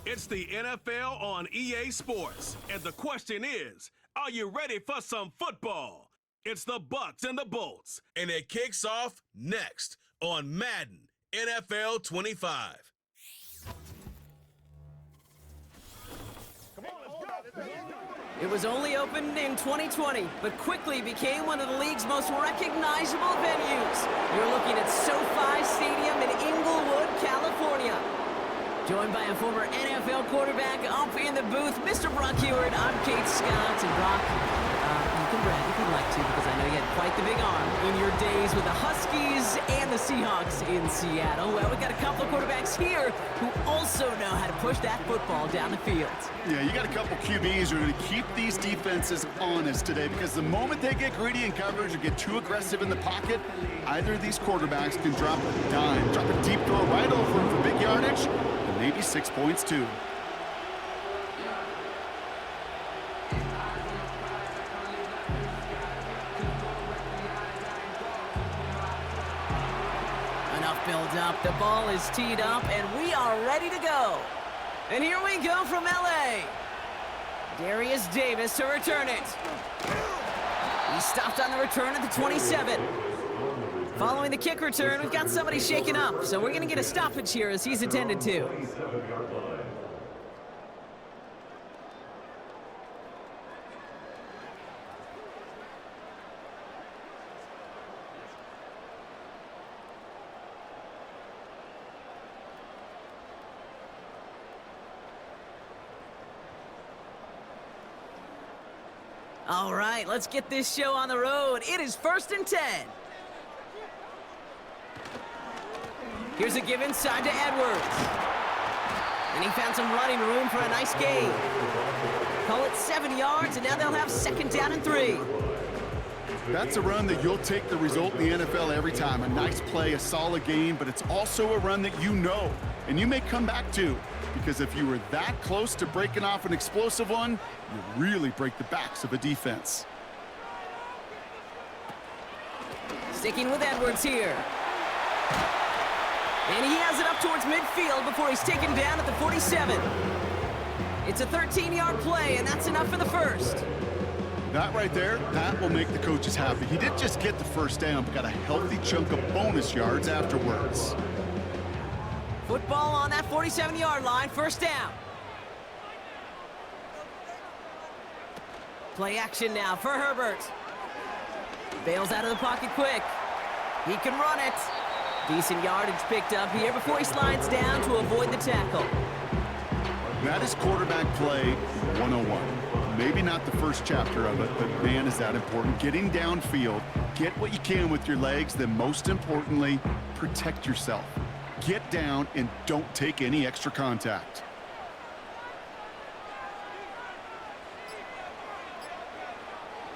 It's the NFL on EA Sports, and the question is, are you ready for some football? It's the Bucks and the Bolts, and it kicks off next on Madden NFL 25. It was only opened in 2020, but quickly became one of the league's most recognizable venues. You're looking at SoFi Stadium in Inglewood, California. Joined by a former NFL quarterback up in the booth, Mr. Brock Heward. I'm Kate Scott, and Brock, you can brag if you'd like to, because I know you had quite the big arm in your days with the Huskies and the Seahawks in Seattle. Well, we've got a couple of quarterbacks here who also know how to push that football down the field. Yeah, you got a couple QBs who are going to keep these defenses honest today, because the moment they get greedy in coverage or get too aggressive in the pocket, either of these quarterbacks can drop a dime, drop a deep throw right over them for big yardage, and maybe 6 points too. Enough build up, the ball is teed up, and we are ready to go. And here we go from LA. Darius Davis to return it. He stopped on the return at the 27. Following the kick return, we've got somebody shaken up, so we're going to get a stoppage here as he's intended to. All right, let's get this show on the road. It is 1st and 10. Here's a give inside to Edwards. And he found some running room for a nice gain. Call it 7 yards, and now they'll have 2nd down and 3. That's a run that you'll take the result in the NFL every time. A nice play, a solid gain, but it's also a run that you know, and you may come back to. Because if you were that close to breaking off an explosive one, you really break the backs of a defense. Sticking with Edwards here. And he has it up towards midfield before he's taken down at the 47. It's a 13-yard play, and that's enough for the first. That right there, that will make the coaches happy. He didn't just get the first down, but got a healthy chunk of bonus yards afterwards. Football on that 47-yard line, 1st down. Play action now for Herbert. Bails out of the pocket quick. He can run it. Decent yardage picked up here before he slides down to avoid the tackle. That is quarterback play 101. Maybe not the first chapter of it, but man, is that important. Getting downfield, get what you can with your legs, then most importantly, protect yourself. Get down and don't take any extra contact.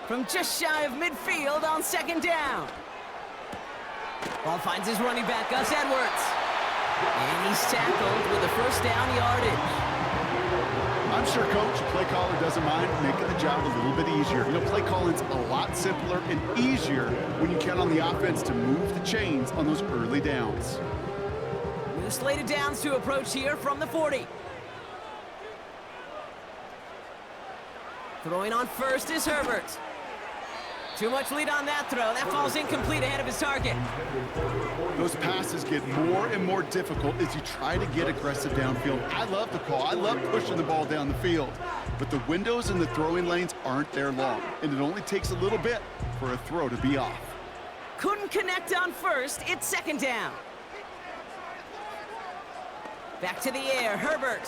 From just shy of midfield on 2nd down. Ball finds his running back, Gus Edwards. And he's tackled with a 1st down yardage. I'm sure coach, play caller doesn't mind making the job a little bit easier. You know, play calling's a lot simpler and easier when you count on the offense to move the chains on those early downs. New slated downs to approach here from the 40. Throwing on first is Herbert. Too much lead on that throw. That falls incomplete ahead of his target. Those passes get more and more difficult as you try to get aggressive downfield. I love the call. I love pushing the ball down the field. But the windows in the throwing lanes aren't there long, and it only takes a little bit for a throw to be off. Couldn't connect on first. It's 2nd down. Back to the air. Herbert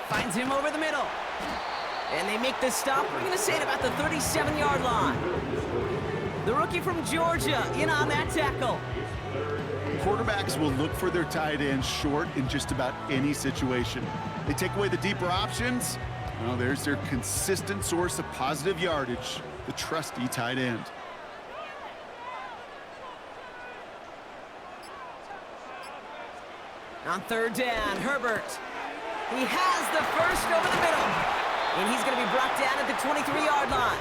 finds him over the middle. And they make the stop. We're going to say it about the 37-yard line. The rookie from Georgia in on that tackle. Quarterbacks will look for their tight end short in just about any situation. They take away the deeper options. Well, there's their consistent source of positive yardage, the trusty tight end. On 3rd down, Herbert. He has the first over the middle. And he's going to be brought down at the 23-yard line.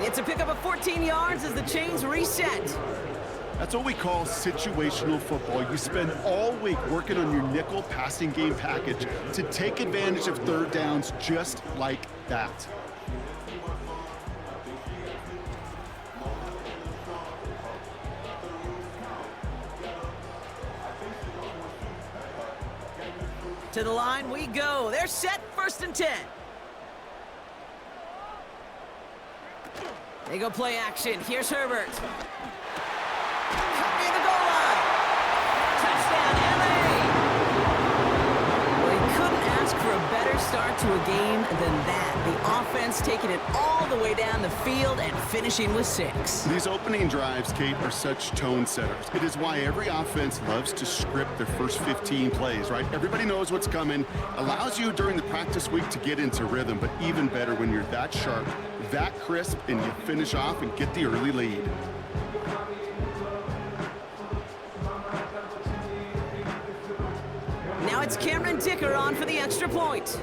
It's a pickup of 14 yards as the chains reset. That's what we call situational football. You spend all week working on your nickel passing game package to take advantage of third downs just like that. To the line we go. They're set, 1st and 10. They go play action. Here's Herbert. Cut near the goal line. Touchdown, LA. Well, you couldn't ask for a better start to a game than that. The offense taking it all the way down the field and finishing with 6. These opening drives, Kate, are such tone setters. It is why every offense loves to script their first 15 plays, right? Everybody knows what's coming. Allows you during the practice week to get into rhythm, but even better when you're that sharp, that crisp, and you finish off and get the early lead. Now it's Cameron Dicker on for the extra point.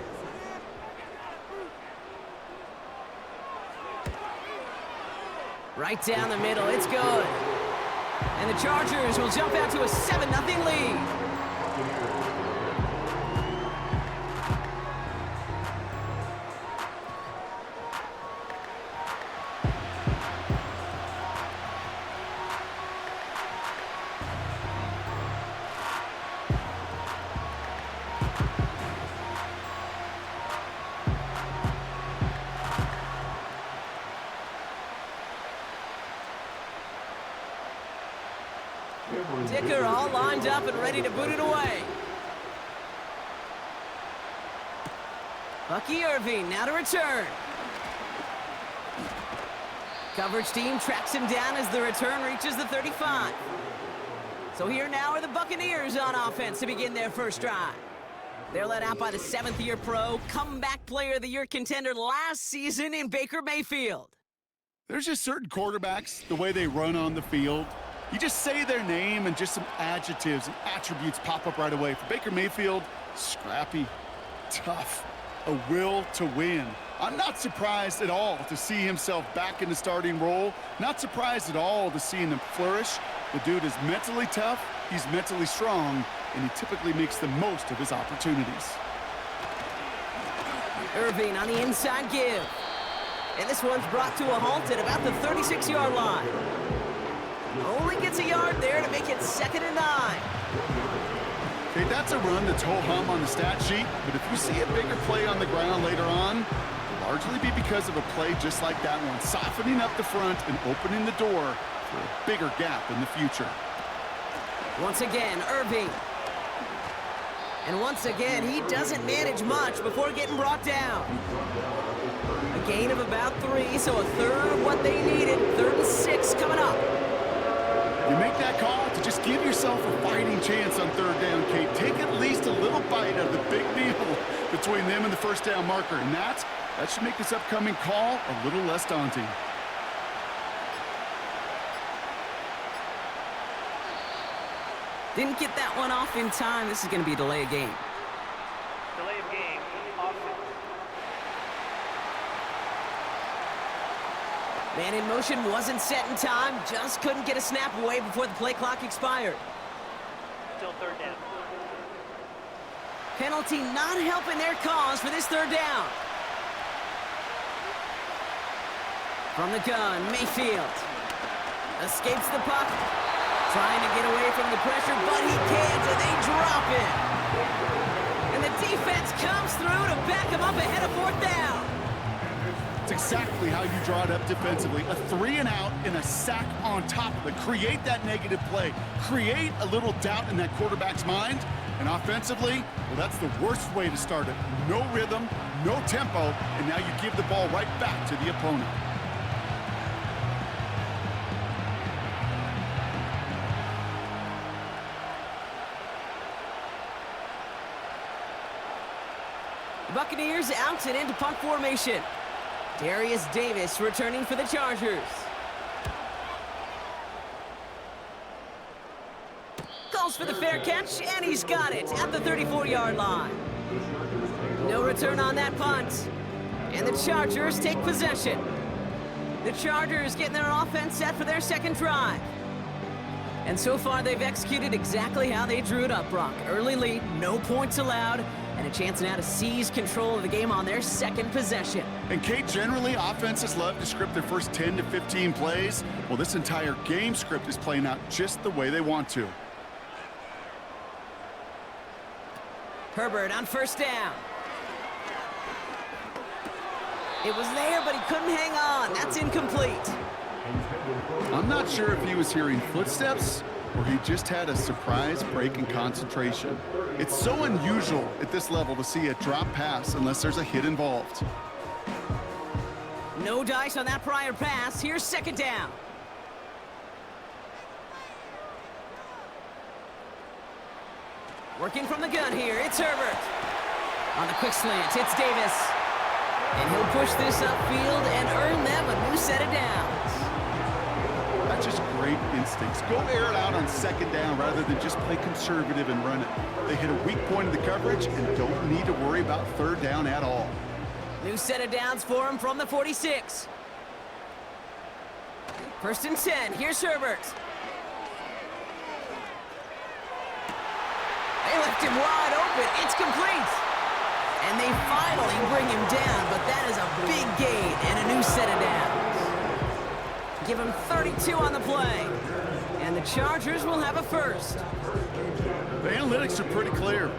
Right down the middle, it's good. And the Chargers will jump out to a 7-0 lead. Dicker all lined up and ready to boot it away. Bucky Irving now to return. Coverage team tracks him down as the return reaches the 35. So here now are the Buccaneers on offense to begin their first drive. They're led out by the 7th-year pro, comeback player of the year contender last season in Baker Mayfield. There's just certain quarterbacks, the way they run on the field. You just say their name and just some adjectives and attributes pop up right away. For Baker Mayfield, scrappy, tough, a will to win. I'm not surprised at all to see himself back in the starting role. Not surprised at all to see him flourish. The dude is mentally tough, he's mentally strong, and he typically makes the most of his opportunities. Irving on the inside give. And this one's brought to a halt at about the 36-yard line. Only gets a yard there to make it 2nd and 9. Okay, that's a run that's ho-hum on the stat sheet, but if you see a bigger play on the ground later on, it'll largely be because of a play just like that one, softening up the front and opening the door for a bigger gap in the future. Once again, Irving. And once again, he doesn't manage much before getting brought down. A gain of about 3, so a third of what they needed. 3rd and 6 coming up. You make that call to just give yourself a fighting chance on 3rd down, Kate. Take at least a little bite out of the big meal between them and the 1st down marker. And that should make this upcoming call a little less daunting. Didn't get that one off in time. This is going to be a delay of game. Delay of game. Offense. Man in motion wasn't set in time. Just couldn't get a snap away before the play clock expired. Still 3rd down. Penalty not helping their cause for this 3rd down. From the gun, Mayfield escapes the puck. Trying to get away from the pressure, but he can't, and they drop it. And the defense comes through to back him up ahead of 4th down. It's exactly how you draw it up defensively. A 3 and out and a sack on top of it. Create that negative play. Create a little doubt in that quarterback's mind. And offensively, well, that's the worst way to start it. No rhythm, no tempo, and now you give the ball right back to the opponent. Buccaneers out and into punt formation. Darius Davis returning for the Chargers. Calls for the fair catch, and he's got it at the 34-yard line. No return on that punt. And the Chargers take possession. The Chargers getting their offense set for their 2nd drive. And so far, they've executed exactly how they drew it up, Brock. Early lead, no points allowed, and a chance now to seize control of the game on their second possession. And Kate, generally, offenses love to script their first 10 to 15 plays. Well, this entire game script is playing out just the way they want to. Herbert on first down. It was there, but he couldn't hang on. That's incomplete. I'm not sure if he was hearing footsteps or he just had a surprise break in concentration. It's so unusual at this level to see a drop pass unless there's a hit involved. No dice on that prior pass. Here's second down. Working from the gun here, it's Herbert. On the quick slant, it's Davis. And he'll push this upfield and earn them a new set of downs. That's just great instincts. Go air it out on second down rather than just play conservative and run it. They hit a weak point of the coverage and don't need to worry about third down at all. New set of downs for him from the 46. First and 10, here's Herbert. They left him wide open, it's complete. And they finally bring him down, but that is a big gain and a new set of downs. Give him 32 on the play. And the Chargers will have a first. The analytics are pretty clear.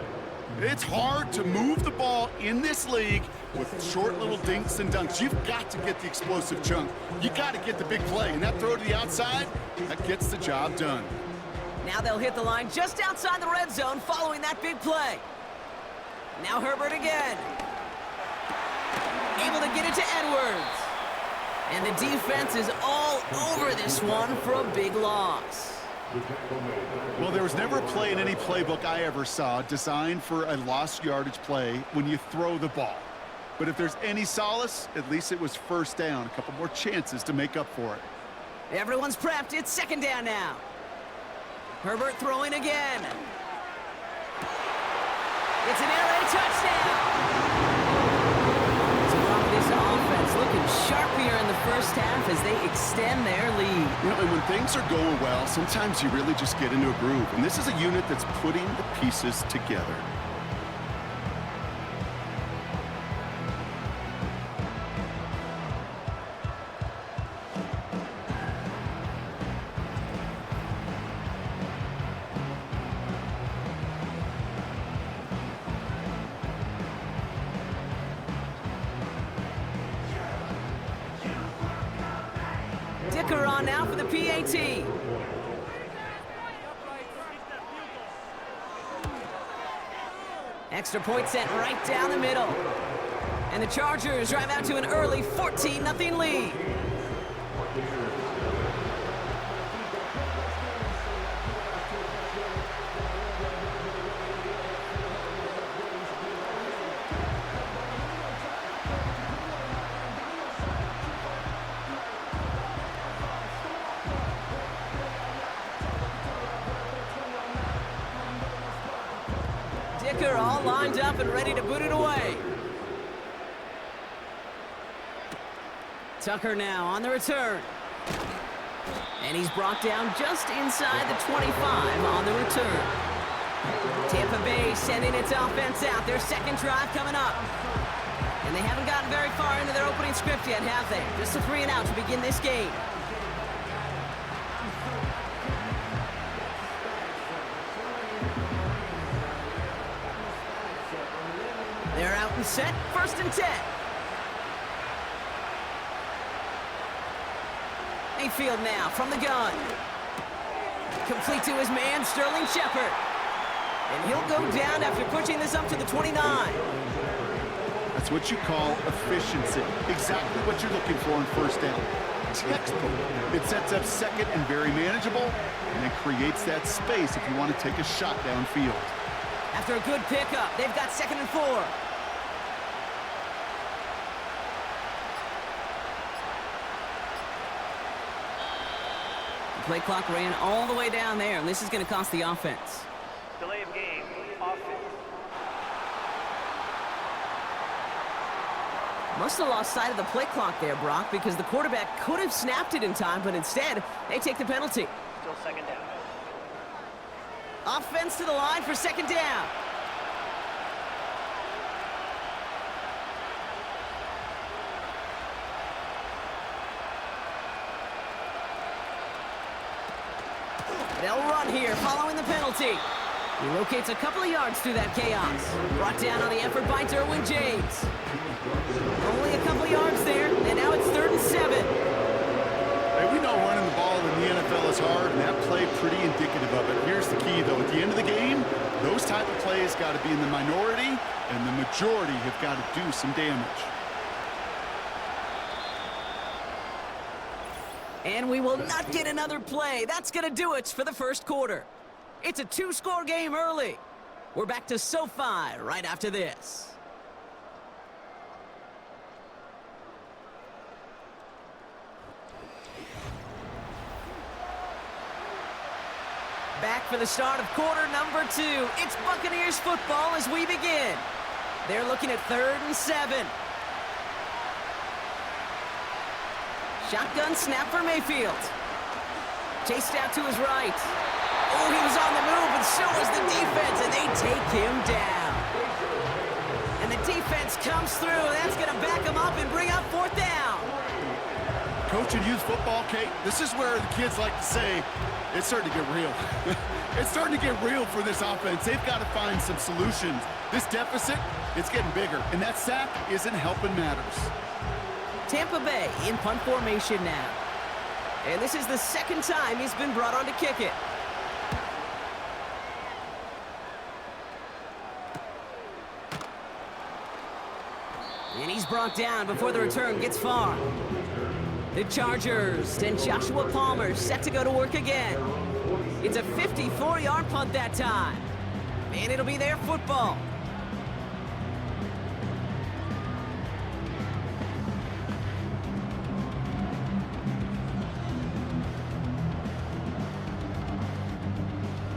It's hard to move the ball in this league with short little dinks and dunks. You've got to get the explosive chunk. You got to get the big play. And that throw to the outside, that gets the job done. Now they'll hit the line just outside the red zone following that big play. Now Herbert again. Able to get it to Edwards. And the defense is all over this one for a big loss. Well, there was never a play in any playbook I ever saw designed for a lost yardage play when you throw the ball. But if there's any solace, at least it was first down. A couple more chances to make up for it. Everyone's prepped. It's second down now. Herbert throwing again. It's an air raid touchdown. This offense looking sharp here in the first half as they extend their lead. You know, and when things are going well, sometimes you really just get into a groove. And this is a unit that's putting the pieces together. Dicker on now for the PAT. Extra point sent right down the middle. And the Chargers drive out to an early 14-0 lead. Dicker all lined up and ready to boot it away. Tucker now on the return. And he's brought down just inside the 25 on the return. Tampa Bay sending its offense out. Their second drive coming up. And they haven't gotten very far into their opening script yet, have they? Just a 3 and out to begin this game. They're out and set, first and 10. Mayfield now from the gun. Complete to his man, Sterling Shepard. And he'll go down after pushing this up to the 29. That's what you call efficiency. Exactly what you're looking for in first down. Textbook. It sets up second and very manageable, and it creates that space if you want to take a shot downfield. After a good pickup, they've got 2nd and 4. The play clock ran all the way down there, and this is going to cost the offense. Delay of game, offense. Must have lost sight of the play clock there, Brock, because the quarterback could have snapped it in time, but instead, they take the penalty. Still second down. Offense to the line for second down. They'll run here following the penalty. He locates a couple of yards through that chaos. Brought down on the effort by Derwin James. Only a couple of yards there, and now it's 3rd and 7. Hey, we know running the ball in the NFL is hard, and that play pretty indicative of it. Here's the key, though. At the end of the game, those type of plays got to be in the minority, and the majority have got to do some damage. And we will not get another play. That's going to do it for the first quarter. It's a 2-score game early. We're back to SoFi right after this. Back for the start of quarter number 2. It's Buccaneers football as we begin. They're looking at 3rd and 7. Shotgun snap for Mayfield. Chased out to his right. Oh, he was on the move, and so was the defense, and they take him down. And the defense comes through, and that's going to back him up and bring up 4th down. Coaching youth football, Kate, this is where the kids like to say, it's starting to get real. It's starting to get real for this offense. They've got to find some solutions. This deficit, it's getting bigger, and that sack isn't helping matters. Tampa Bay in punt formation now. And this is the second time he's been brought on to kick it. And he's brought down before the return gets far. The Chargers and Joshua Palmer set to go to work again. It's a 54-yard punt that time. And it'll be their football.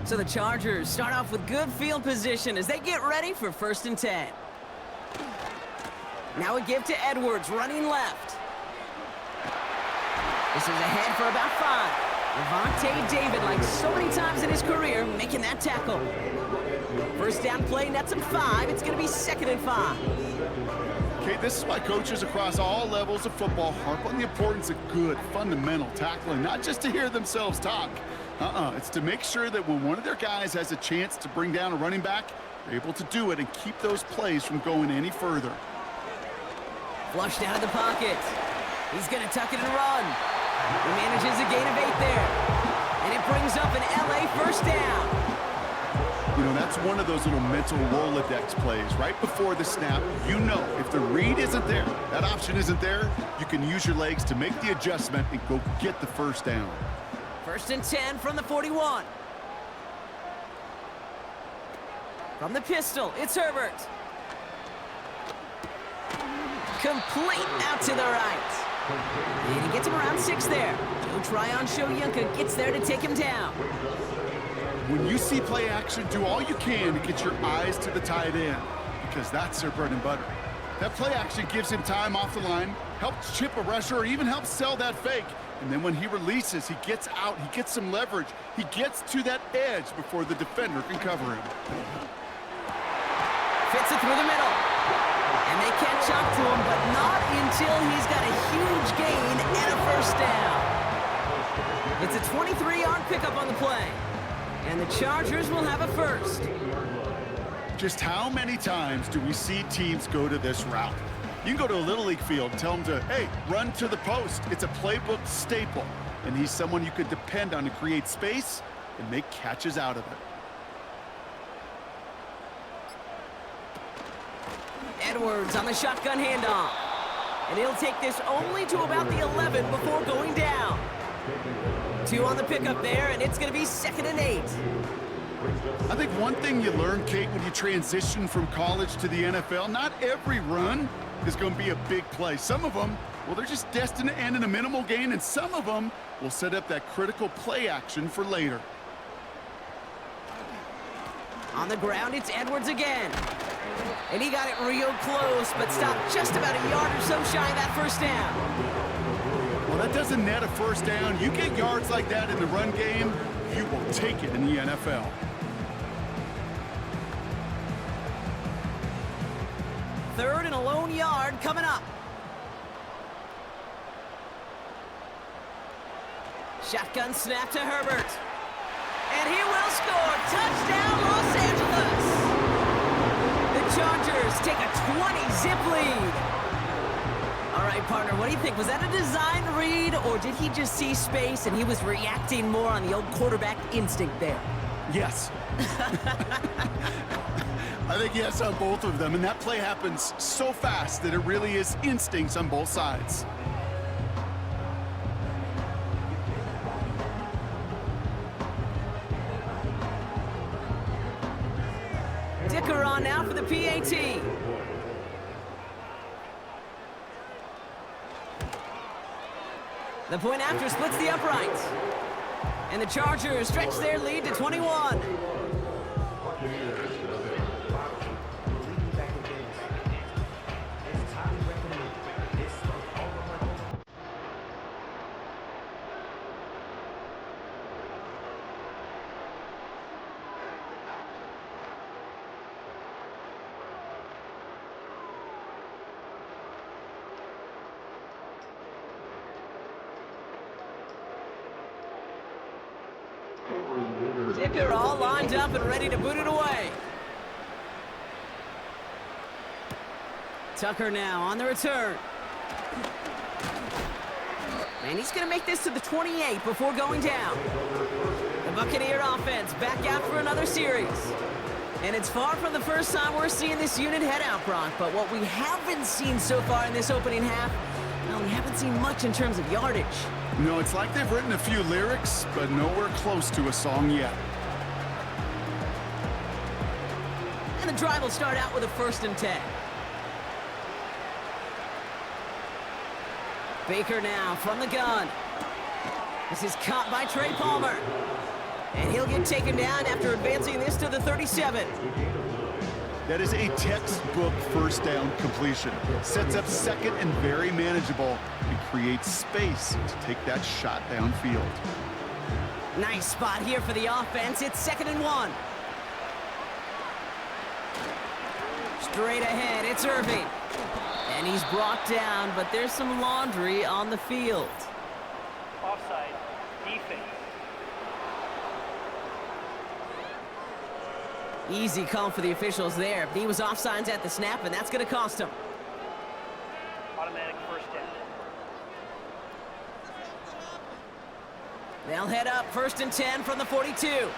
So the Chargers start off with good field position as they get ready for 1st and 10. Now a give to Edwards, running left. This is ahead for about 5. Levante David, like so many times in his career, making that tackle. First down play, nets him 5. It's going to be 2nd and 5. Okay, this is why coaches across all levels of football harp on the importance of good, fundamental tackling, not just to hear themselves talk. It's to make sure that when one of their guys has a chance to bring down a running back, they're able to do it and keep those plays from going any further. Flushed out of the pocket. He's going to tuck it and run. He manages a gain of 8 there. And it brings up an LA first down. You know, that's one of those little mental Rolodex plays. Right before the snap, you know if the read isn't there, that option isn't there, you can use your legs to make the adjustment and go get the first down. 1st and 10 from the 41. From the pistol, it's Herbert. Complete out to the right. And he gets him around 6 there. Joe Tryon-Shoyinka gets there to take him down. When you see play action, do all you can to get your eyes to the tight end, because that's their bread and butter. That play action gives him time off the line, helps chip a rusher, or even helps sell that fake. And then when he releases, he gets out, he gets some leverage. He gets to that edge before the defender can cover him. Fits it through the middle. And they catch up to him, but not until he's got a huge gain and a first down. It's a 23-yard pickup on the play. And the Chargers will have a first. Just how many times do we see teams go to this route? You can go to a Little League field and tell them to, hey, run to the post. It's a playbook staple. And he's someone you could depend on to create space and make catches out of it. Edwards on the shotgun handoff. And he'll take this only to about the 11 before going down. 2 on the pickup there, and it's going to be 2nd and 8. I think one thing you learn, Kate, when you transition from college to the NFL, not every run is going to be a big play. Some of them, well, they're just destined to end in a minimal gain, and some of them will set up that critical play action for later. On the ground, it's Edwards again. And he got it real close, but stopped just about a yard or so shy of that first down. Well, that doesn't net a first down. You get yards like that in the run game, you will take it in the NFL. 3rd and a lone yard coming up. Shotgun snap to Herbert. And he will score. Touchdown, Los Angeles. The Chargers take a 20-zip lead. All right, partner, what do you think? Was that a design read, or did he just see space and he was reacting more on the old quarterback instinct there? Yes. I think yes on both of them, and that play happens so fast that it really is instincts on both sides. Dicker on now for the PAT. The point after splits the uprights. And the Chargers stretch their lead to 21. Dicker all lined up and ready to boot it away. Tucker now on the return. And he's going to make this to the 28 before going down. The Buccaneer offense back out for another series. And it's far from the first time we're seeing this unit head out, Brock. But what we haven't seen so far in this opening half, well, we haven't seen much in terms of yardage. No, it's like they've written a few lyrics, but nowhere close to a song yet. And the drive will start out with a 1st and 10. Baker now from the gun. This is caught by Trey Palmer. And he'll get taken down after advancing this to the 37. That is a textbook 1st down completion. Sets up 2nd and very manageable and creates space to take that shot downfield. Nice spot here for the offense. It's 2nd and 1. Straight ahead, it's Irving. And he's brought down, but there's some laundry on the field. Offside. Defense. Easy call for the officials there. He was offsides at the snap, and that's going to cost him. Automatic 1st down. They'll head up 1st and 10 from the 42.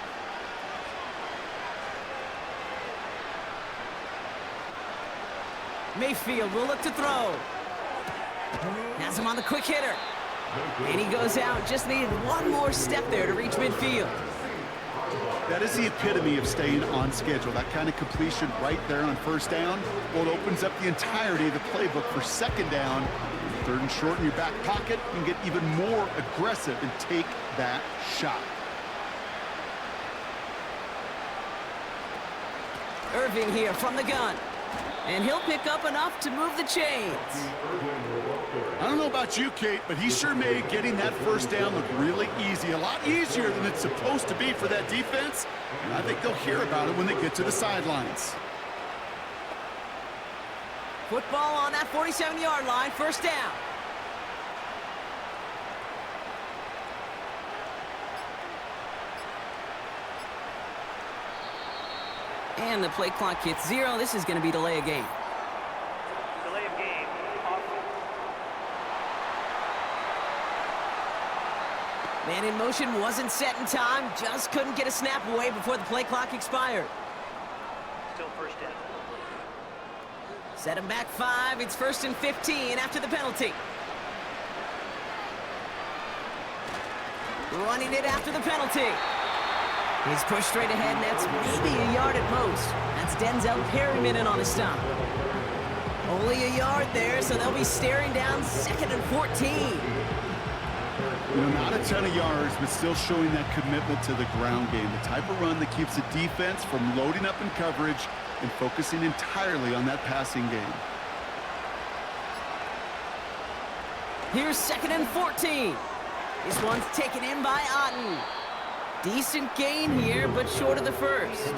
Mayfield will look to throw. Has him on the quick hitter. And he goes out. Just needed one more step there to reach midfield. That is the epitome of staying on schedule. That kind of completion right there on 1st down. Well, it opens up the entirety of the playbook for 2nd down. 3rd and short in your back pocket. You can get even more aggressive and take that shot. Irving here from the gun. And he'll pick up enough to move the chains. I don't know about you, Kate, but he sure made getting that 1st down look really easy. A lot easier than it's supposed to be for that defense. And I think they'll hear about it when they get to the sidelines. Football on that 47-yard line, 1st down. And the play clock hits 0. This is going to be delay of game. Delay of game. Off. Man in motion wasn't set in time. Just couldn't get a snap away before the play clock expired. Still 1st down. Set him back 5. It's 1st and 15 after the penalty. Running it after the penalty. He's pushed straight ahead, and that's maybe a yard at most. That's Denzel Perryman in on his stop. Only a yard there, so they'll be staring down 2nd and 14. You know, not a ton of yards, but still showing that commitment to the ground game. The type of run that keeps the defense from loading up in coverage and focusing entirely on that passing game. Here's 2nd and 14. This one's taken in by Otten. Decent gain here, but short of the 1st.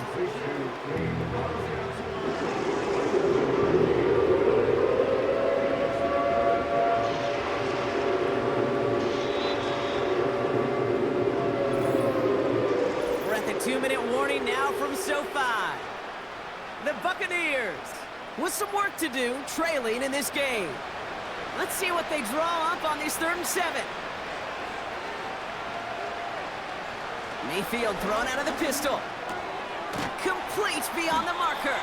SoFi. The Buccaneers with some work to do, trailing in this game. Let's see what they draw up on this 3rd and 7. Mayfield thrown out of the pistol. Complete beyond the marker.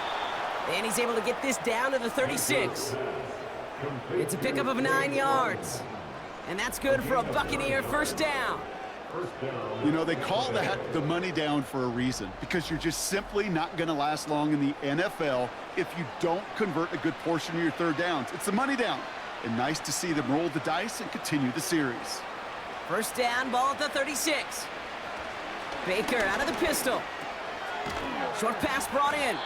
And he's able to get this down to the 36. It's a pickup of 9 yards. And that's good for a Buccaneer first down. You know, they call that the money down for a reason, because you're just simply not going to last long in the NFL if you don't convert a good portion of your 3rd downs. It's the money down. And nice to see them roll the dice and continue the series. First down, ball at the 36. Baker out of the pistol. Short pass brought in.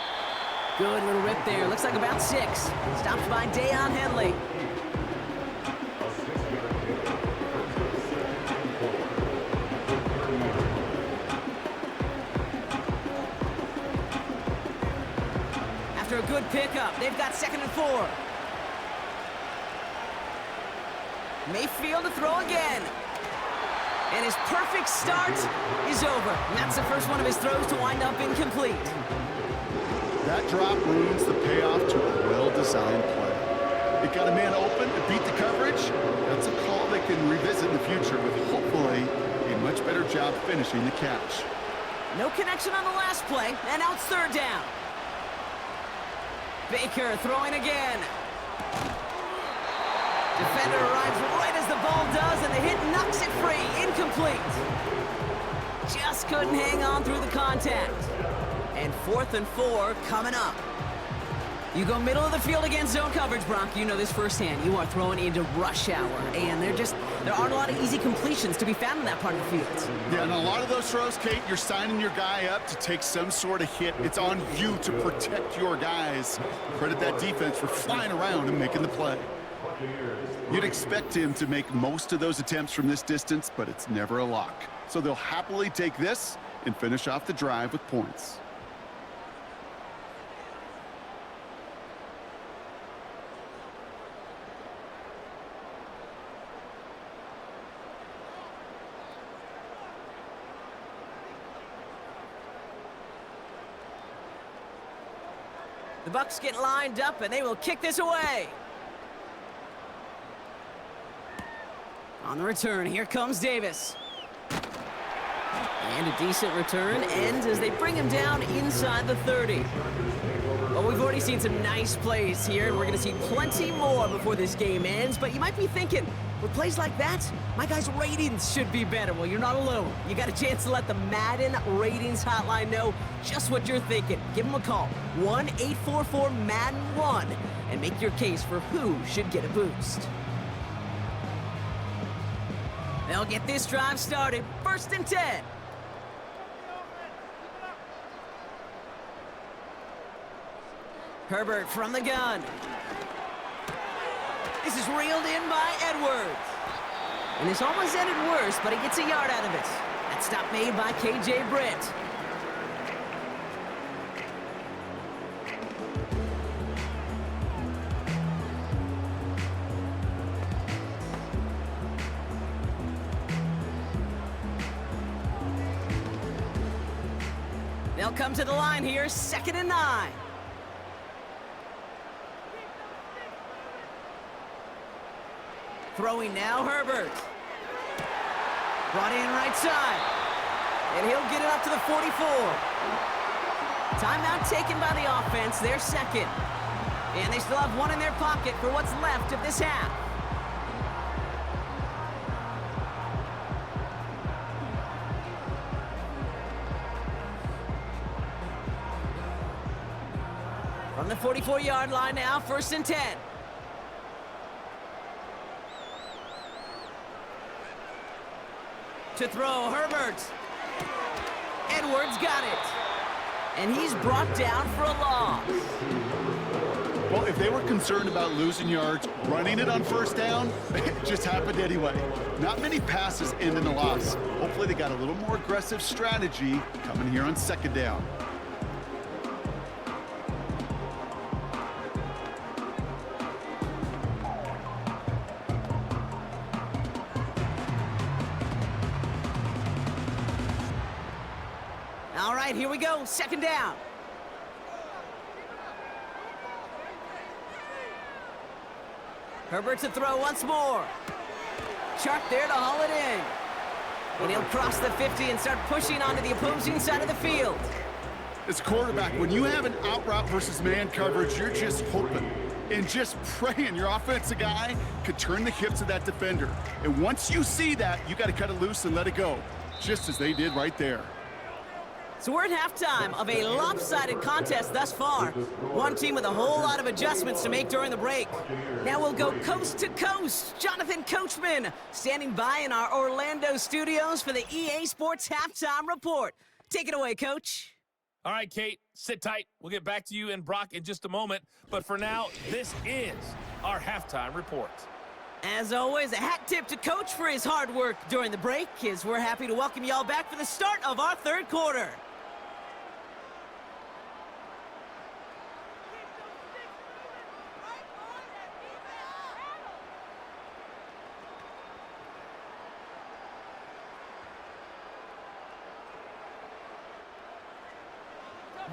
Good little rip there. Looks like about 6. Stopped by Deion Henley. After a good pickup, they've got 2nd and 4. Mayfield to throw again. And his perfect start is over. And that's the first one of his throws to wind up incomplete. That drop ruins the payoff to a well-designed play. It got a man open to beat the coverage. That's a call they can revisit in the future with hopefully a much better job finishing the catch. No connection on the last play, and now it's 3rd down. Baker throwing again. Defender arrives right as the ball does, and the hit knocks it free. Incomplete. Just couldn't hang on through the contact. And 4th and 4 coming up. You go middle of the field against zone coverage, Bronk. You know this firsthand. You are throwing into rush hour, and there aren't a lot of easy completions to be found in that part of the field. Yeah, and a lot of those throws, Kate, you're signing your guy up to take some sort of hit. It's on you to protect your guys. Credit that defense for flying around and making the play. You'd expect him to make most of those attempts from this distance, but it's never a lock. So they'll happily take this and finish off the drive with points. The Bucs get lined up, and they will kick this away. On the return, here comes Davis. And a decent return ends as they bring him down inside the 30. Well, we've already seen some nice plays here, and we're going to see plenty more before this game ends. But you might be thinking, with plays like that, my guys' ratings should be better. Well, you're not alone. You got a chance to let the Madden Ratings Hotline know just what you're thinking. Give them a call, 1-844-MADDEN-1, and make your case for who should get a boost. They'll get this drive started. 1st and 10. Herbert from the gun. This is reeled in by Edwards. And this almost ended worse, but he gets a yard out of it. That stop made by K.J. Britt. They'll come to the line here, 2nd and 9. Throwing now, Herbert. Brought in right side. And he'll get it up to the 44. Timeout taken by the offense, their 2nd. And they still have 1 in their pocket for what's left of this half. From the 44-yard line now, 1st and 10. To throw, Herbert. Edwards got it. And he's brought down for a loss. Well, if they were concerned about losing yards, running it on 1st down, it just happened anyway. Not many passes end in a loss. Hopefully they got a little more aggressive strategy coming here on 2nd down. right, here we go. Second down. Herbert to throw once more. Chark there to haul it in. And he'll cross the 50 and start pushing onto the opposing side of the field. As quarterback, when you have an out route versus man coverage, you're just hoping and just praying your offensive guy could turn the hips of that defender. And once you see that, you got to cut it loose and let it go, just as they did right there. So we're at halftime of a lopsided contest thus far. One team with a whole lot of adjustments to make during the break. Now we'll go coast to coast. Jonathan Coachman standing by in our Orlando studios for the EA Sports Halftime Report. Take it away, Coach. All right, Kate, sit tight. We'll get back to you and Brock in just a moment. But for now, this is our halftime report. As always, a hat tip to Coach for his hard work during the break, as we're happy to welcome y'all back for the start of our third quarter.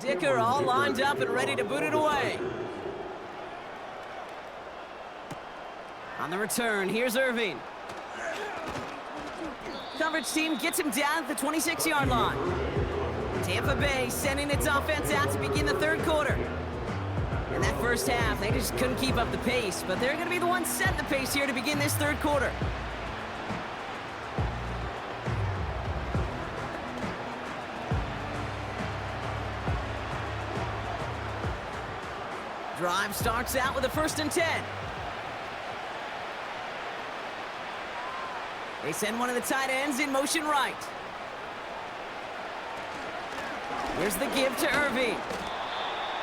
Dicker all lined up and ready to boot it away. On the return, here's Irving. Coverage team gets him down at the 26-yard line. Tampa Bay sending its offense out to begin the third quarter. In that first half, they just couldn't keep up the pace, but they're going to be the ones setting the pace here to begin this third quarter. Drive starts out with a 1st and 10. They send one of the tight ends in motion right. Here's the give to Irving.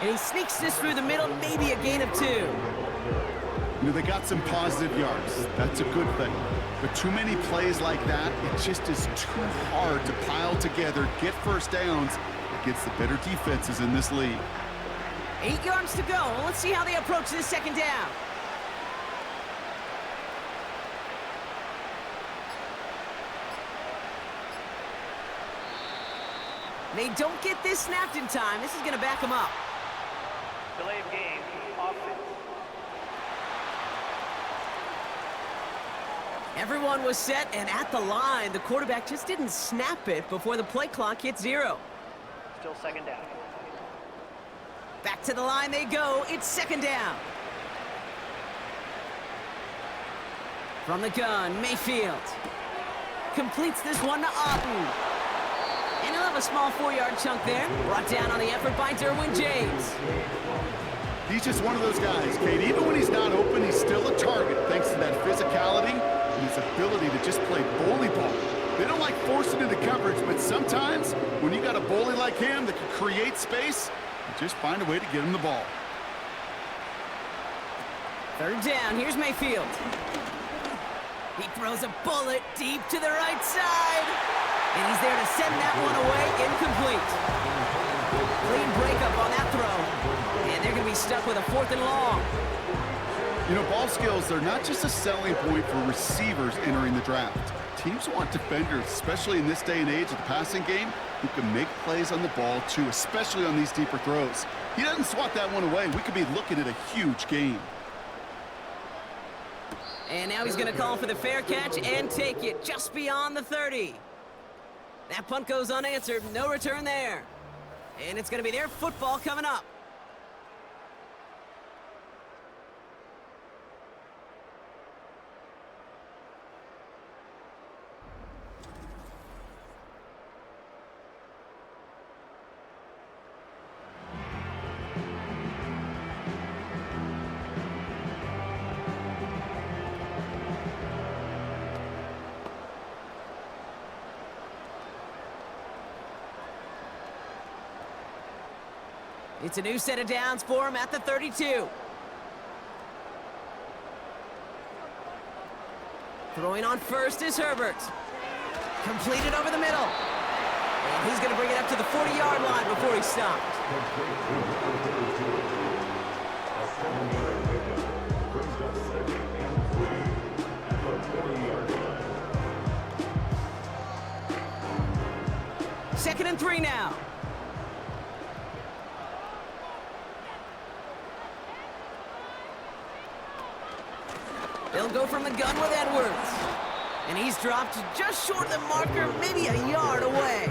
And he sneaks this through the middle, maybe a gain of 2. You know, they got some positive yards. That's a good thing. But too many plays like that, it just is too hard to pile together, get first downs against the better defenses in this league. 8 yards to go. Let's see how they approach this second down. They don't get this snapped in time. This is going to back them up. Delay of game, offense. Everyone was set and at the line. The quarterback just didn't snap it before the play clock hit 0. Still second down. Back to the line they go. It's second down. From the gun, Mayfield completes this one to Otten. And he'll have a small 4-yard chunk there. Brought down on the effort by Derwin James. He's just one of those guys, Kate. Even when he's not open, he's still a target thanks to that physicality and his ability to just play bully ball. They don't like forcing into coverage, but sometimes when you got a bully like him that can create space, just find a way to get him the ball. Third down, here's Mayfield. He throws a bullet deep to the right side. And he's there to send that one away, incomplete. Clean breakup on that throw. And they're going to be stuck with a 4th and long. You know, ball skills are not just a selling point for receivers entering the draft. Teams want defenders, especially in this day and age of the passing game, who can make plays on the ball too, especially on these deeper throws. He doesn't swat that one away. We could be looking at a huge game. And now he's going to call for the fair catch and take it just beyond the 30. That punt goes unanswered. No return there. And it's going to be their football coming up. It's a new set of downs for him at the 32. Throwing on first is Herbert. Completed over the middle. And he's going to bring it up to the 40-yard line before he's stopped. Second and 3 now. They'll go from the gun with Edwards. And he's dropped just short of the marker, maybe a yard away.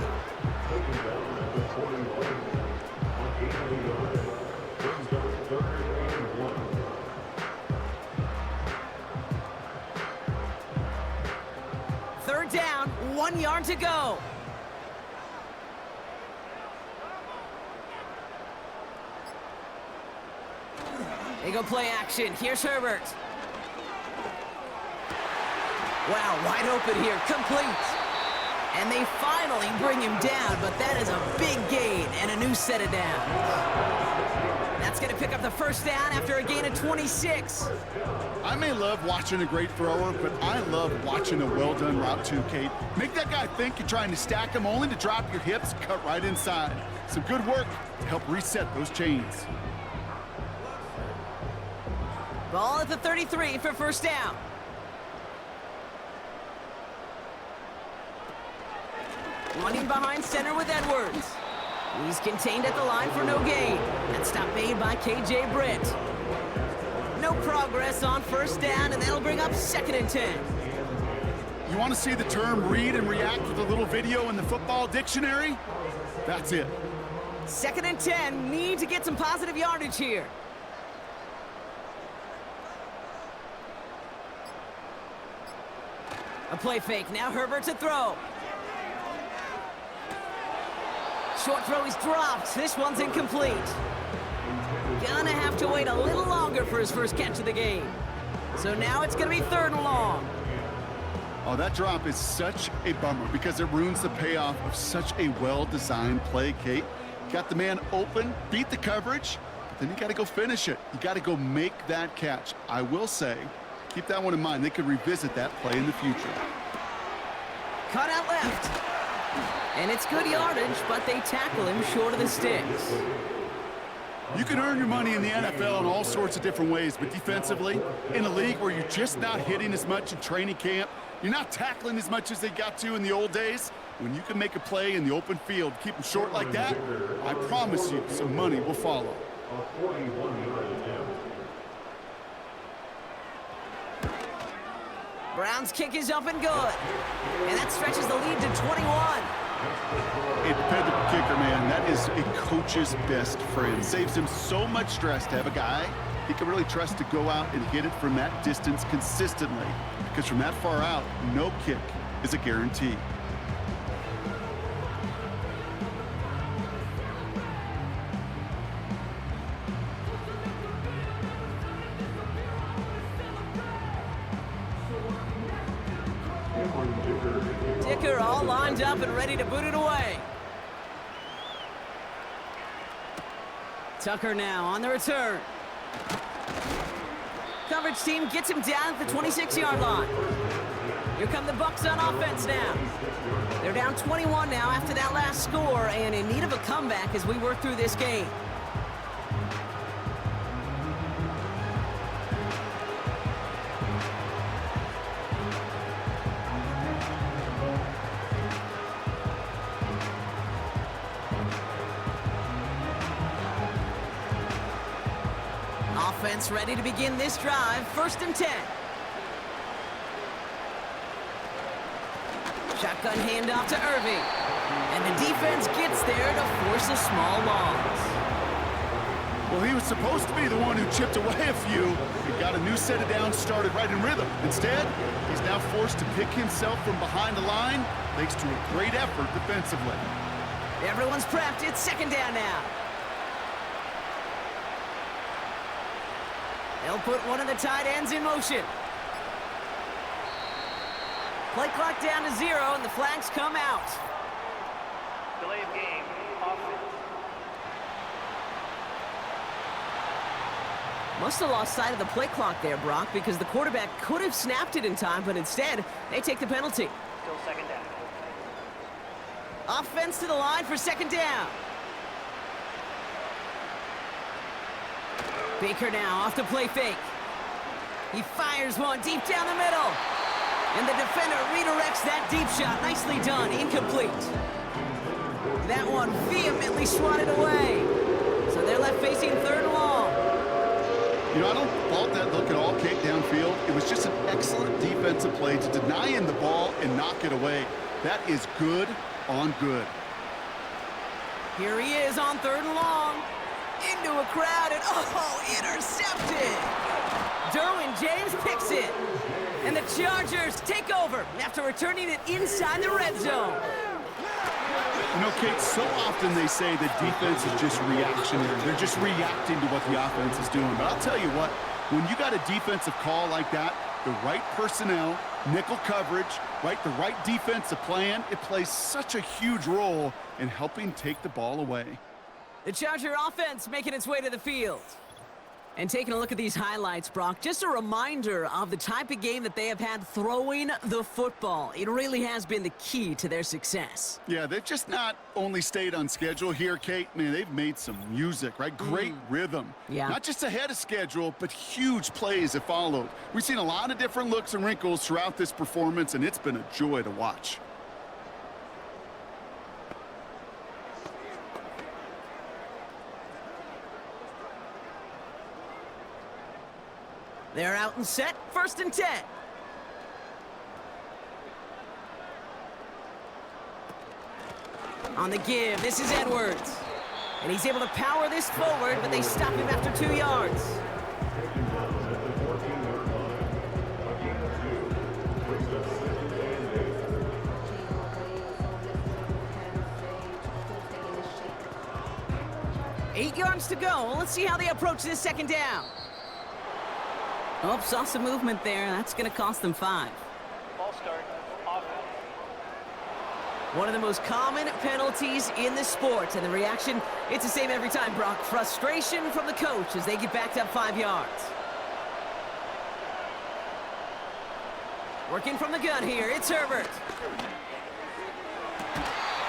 Third down, 1 yard to go. They go play action. Here's Herbert. Wow, wide open here, complete. And they finally bring him down, but that is a big gain and a new set of downs. That's going to pick up the first down after a gain of 26. I may love watching a great thrower, but I love watching a well-done route too, Kate. Make that guy think you're trying to stack him, only to drop your hips, cut right inside. Some good work to help reset those chains. Ball at the 33 for first down. Running behind center with Edwards. He's contained at the line for no gain. That stop made by K.J. Britt. No progress on first down, and that'll bring up 2nd and 10. You want to see the term read and react with a little video in the football dictionary? That's it. 2nd and 10, need to get some positive yardage here. A play fake, now Herbert to throw. Short throw is dropped. This one's incomplete. Gonna have to wait a little longer for his first catch of the game. So now it's gonna be 3rd and long. Oh, that drop is such a bummer because it ruins the payoff of such a well-designed play, Kate. Got the man open, beat the coverage, but then you got to go finish it. You got to go make that catch. I will say, keep that one in mind. They could revisit that play in the future. Cut out left. And it's good yardage, but they tackle him short of the sticks. You can earn your money in the NFL in all sorts of different ways, but defensively, in a league where you're just not hitting as much in training camp, you're not tackling as much as they got to in the old days, when you can make a play in the open field, keep them short like that, I promise you some money will follow. Brown's kick is up and good. And that stretches the lead to 21. A dependable kicker, man. That is a coach's best friend. Saves him so much stress to have a guy he can really trust to go out and hit it from that distance consistently. Because from that far out, no kick is a guarantee. Dicker all lined up and ready to boot it away. Tucker now on the return. Coverage team gets him down at the 26-yard line. Here come the Bucs on offense now. They're down 21 now after that last score and in need of a comeback as we work through this game. Offense ready to begin this drive. 1st and 10. Shotgun handoff to Irving. And the defense gets there to force a small loss. Well, he was supposed to be the one who chipped away a few and got a new set of downs started right in rhythm. Instead, he's now forced to pick himself from behind the line thanks to a great effort defensively. Everyone's prepped. It's 2nd down now. They'll put one of the tight ends in motion. Play clock down to 0, and the flags come out. Delay of game, offense. Must have lost sight of the play clock there, Brock, because the quarterback could have snapped it in time, but instead, they take the penalty. Still 2nd down. Offense to the line for 2nd down. Baker now off the play fake. He fires one deep down the middle. And the defender redirects that deep shot. Nicely done. Incomplete. That one vehemently swatted away. So they're left facing 3rd and long. You know, I don't fault that look at all, Kate, downfield. It was just an excellent defensive play to deny him the ball and knock it away. That is good on good. Here he is on 3rd and long. Into a crowd and, intercepted. Derwin James picks it. And the Chargers take over after returning it inside the red zone. You know, Kate, so often they say that defense is just reactionary. They're just reacting to what the offense is doing. But I'll tell you what, when you got a defensive call like that, the right personnel, nickel coverage, right, the right defensive plan, it plays such a huge role in helping take the ball away. The Charger offense making its way to the field. And taking a look at these highlights, Brock, just a reminder of the type of game that they have had throwing the football. It really has been the key to their success. Yeah, they've just not only stayed on schedule here, Kate. Man, they've made some music, right? Great rhythm. Yeah. Not just ahead of schedule, but huge plays have followed. We've seen a lot of different looks and wrinkles throughout this performance, and it's been a joy to watch. They're out and set, 1st and 10. On the give, this is Edwards. And he's able to power this forward, but they stop him after 2 yards. Eight yards to go. Let's see how they approach this 2nd down. Oh, saw some movement there. That's going to cost them 5. Ball start. Offense. One of the most common penalties in the sport, and the reaction, it's the same every time, Brock. Frustration from the coach as they get backed up 5 yards. Working from the gun here, it's Herbert.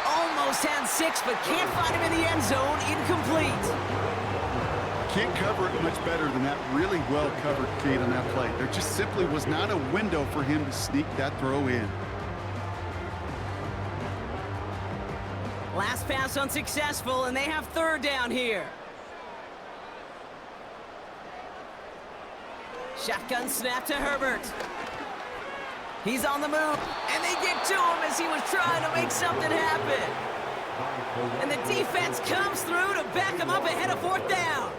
Almost had 6, but can't find him in the end zone. Incomplete. Can't cover it much better than that. Really well covered, Kate, on that play. There just simply was not a window for him to sneak that throw in. Last pass unsuccessful, and they have 3rd down here. Shotgun snap to Herbert. He's on the move, and they get to him as he was trying to make something happen. And the defense comes through to back him up ahead of 4th down.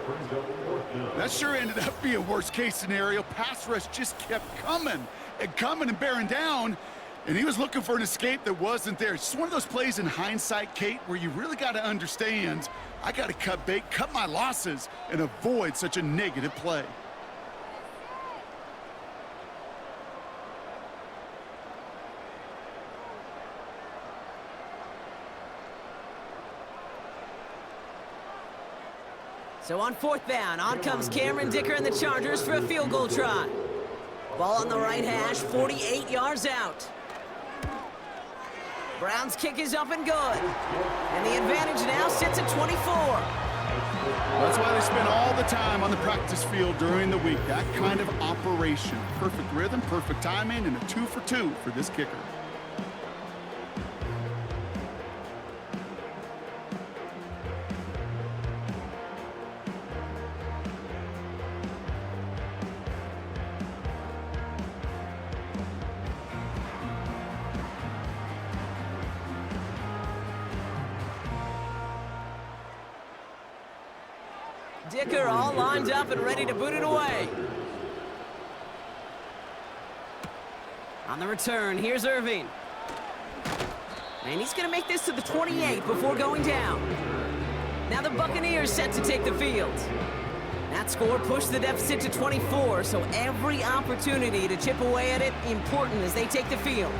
That sure ended up being a worst-case scenario. Pass rush just kept coming and bearing down, and he was looking for an escape that wasn't there. It's just one of those plays in hindsight, Kate, where you really got to understand, I got to cut bait, cut my losses, and avoid such a negative play. So on 4th down, on comes Cameron Dicker and the Chargers for a field goal try. Ball on the right hash, 48 yards out. Brown's kick is up and good. And the advantage now sits at 24. That's why they spend all the time on the practice field during the week. That kind of operation. Perfect rhythm, perfect timing, and a 2 for 2 for this kicker. Dicker all lined up and ready to boot it away. On the return, here's Irving. And he's going to make this to the 28 before going down. Now the Buccaneers set to take the field. That score pushed the deficit to 24, so every opportunity to chip away at it important as they take the field.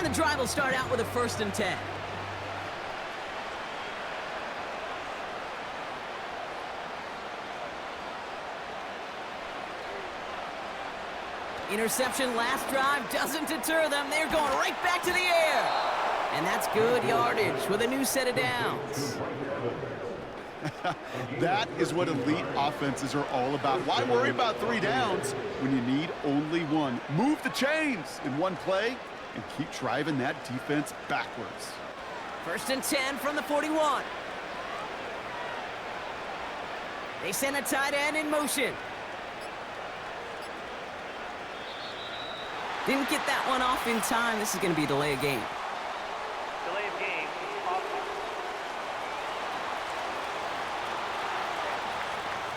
The drive will start out with a 1st and 10. Interception last drive doesn't deter them. They're going right back to the air. And that's good yardage with a new set of downs. That is what elite offenses are all about. Why worry about 3 downs when you need only 1? Move the chains in one play and keep driving that defense backwards. 1st and 10 from the 41. They send a tight end in motion. Didn't get that one off in time. This is going to be a delay of game. Delay of game. Offense.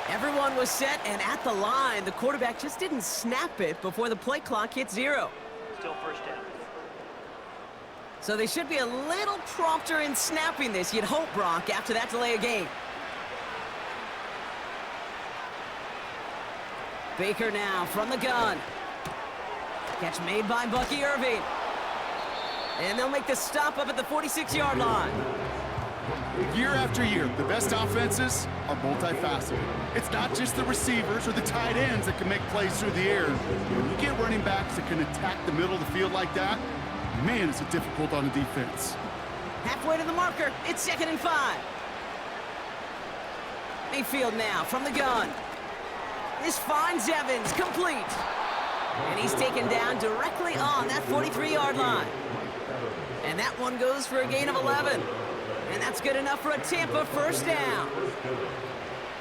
Everyone was set and at the line. The quarterback just didn't snap it before the play clock hit 0. Still first down. So they should be a little prompter in snapping this, you'd hope, Brock, after that delay of game. Baker now from the gun. Catch made by Bucky Irving. And they'll make the stop up at the 46-yard line. Year after year, the best offenses are multifaceted. It's not just the receivers or the tight ends that can make plays through the air. When you get running backs that can attack the middle of the field like that, man, is it difficult on the defense. Halfway to the marker. It's 2nd and 5. Mayfield now from the gun. This finds Evans, complete. And he's taken down directly on that 43-yard line. And that one goes for a gain of 11. And that's good enough for a Tampa 1st down.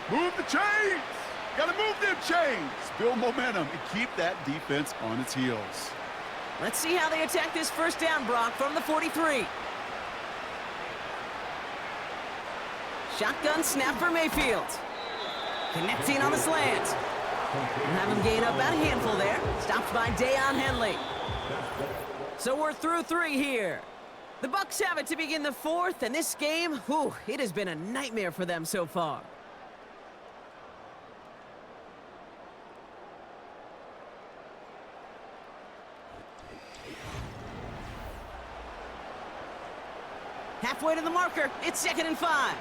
Move the chains! Gotta move them chains! Build momentum and keep that defense on its heels. Let's see how they attack this 1st down, Brock, from the 43. Shotgun snap for Mayfield. Connecting on the slant. And have him gain up about a handful there. Stopped by Deion Henley. So we're through 3 here. The Bucs have it to begin the 4th, and this game, whew, it has been a nightmare for them so far. Halfway to the marker. It's 2nd and 5.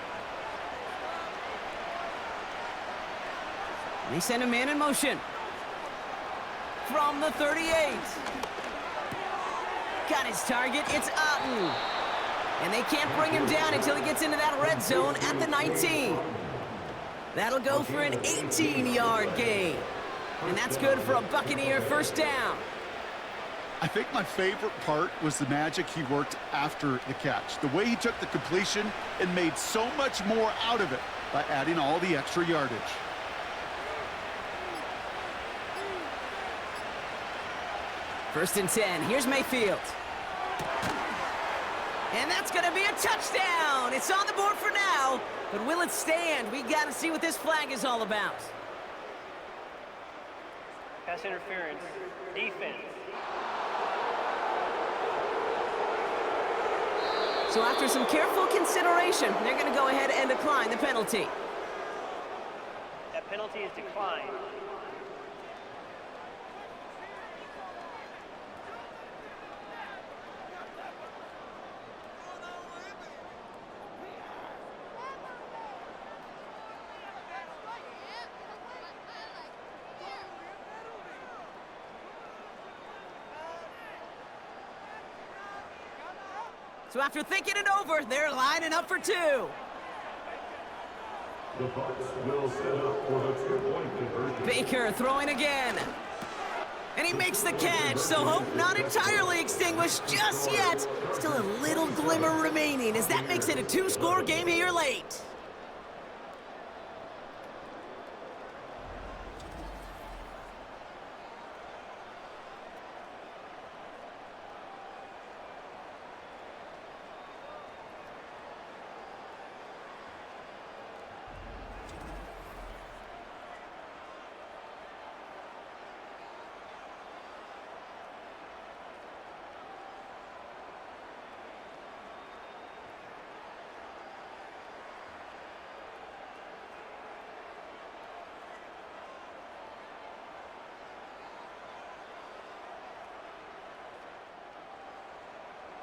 And they send a man in motion. From the 38. Got his target. It's Otten. And they can't bring him down until he gets into that red zone at the 19. That'll go for an 18-yard gain. And that's good for a Buccaneer 1st down. I think my favorite part was the magic he worked after the catch. The way he took the completion and made so much more out of it by adding all the extra yardage. First and 10. Here's Mayfield. And that's going to be a touchdown. It's on the board for now. But will it stand? We got to see what this flag is all about. Pass interference. Defense. So after some careful consideration, they're going to go ahead and decline the penalty. That penalty is declined. So after thinking it over, they're lining up for 2. The Bucs will set up for the 2-point conversion. Baker throwing again. And he makes the catch, so hope not entirely extinguished just yet. Still a little glimmer remaining as that makes it a 2-score game here late.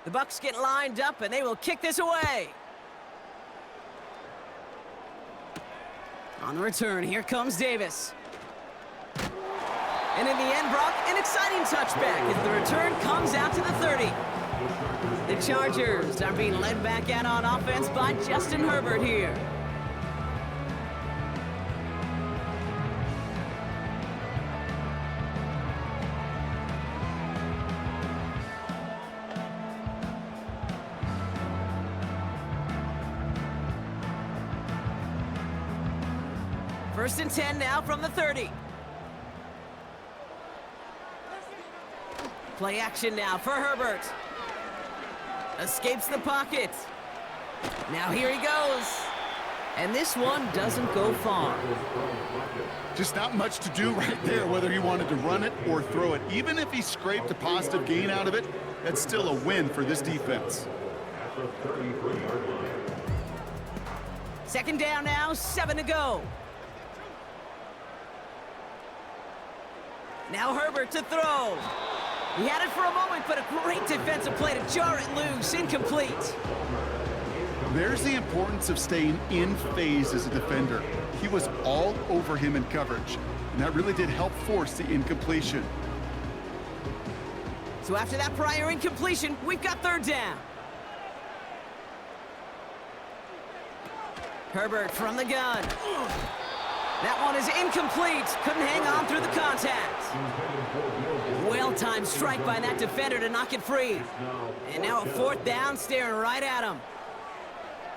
The Bucs get lined up, and they will kick this away. On the return, here comes Davis. And in the end, Brock, an exciting touchback as the return comes out to the 30. The Chargers are being led back out on offense by Justin Herbert here. First and 10 now from the 30. Play action now for Herbert. Escapes the pocket. Now here he goes. And this one doesn't go far. Just not much to do right there, whether he wanted to run it or throw it. Even if he scraped a positive gain out of it, that's still a win for this defense. Second down now, 7 to go. Now Herbert to throw. He had it for a moment, but a great defensive play to jar it loose. Incomplete. There's the importance of staying in phase as a defender. He was all over him in coverage, and that really did help force the incompletion. So after that prior incompletion, we've got third down. Herbert from the gun. That one is incomplete. Couldn't hang on through the contact. Well-timed strike by that defender to knock it free. And now a fourth down staring right at him.